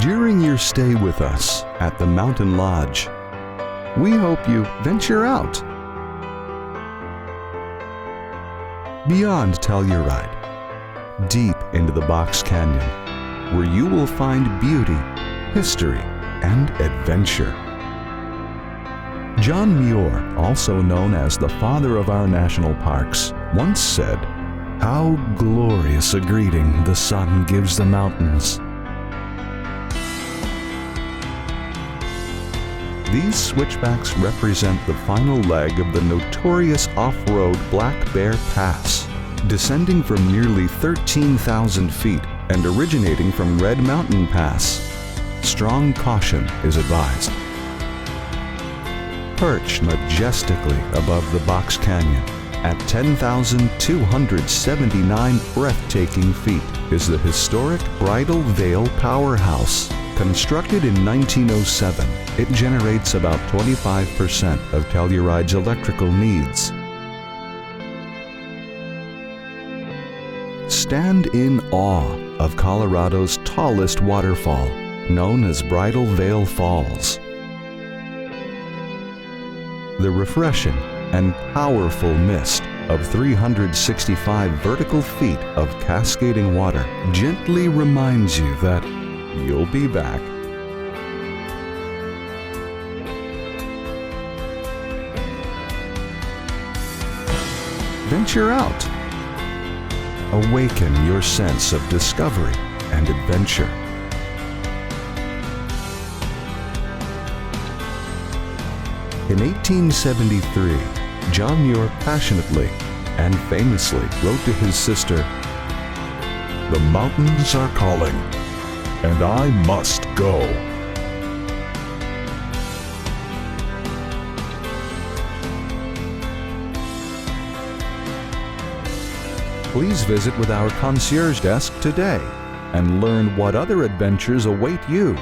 During your stay with us at the Mountain Lodge, we hope you venture out beyond Telluride, deep into the Box Canyon, where you will find beauty, history, and adventure. John Muir, also known as the father of our national parks, once said, "How glorious a greeting the sun gives the mountains." These switchbacks represent the final leg of the notorious off-road Black Bear Pass, descending from nearly 13,000 feet and originating from Red Mountain Pass. Strong caution is advised. Perched majestically above the Box Canyon at 10,279 breathtaking feet is the historic Bridal Veil Powerhouse. Constructed in 1907, it generates about 25% of Telluride's electrical needs. Stand in awe of Colorado's tallest waterfall, known as Bridal Veil Falls. The refreshing and powerful mist of 365 vertical feet of cascading water gently reminds you that you'll be back. Venture out. Awaken your sense of discovery and adventure. In 1873, John Muir passionately and famously wrote to his sister, "The mountains are calling, and I must go." Please visit with our concierge desk today and learn what other adventures await you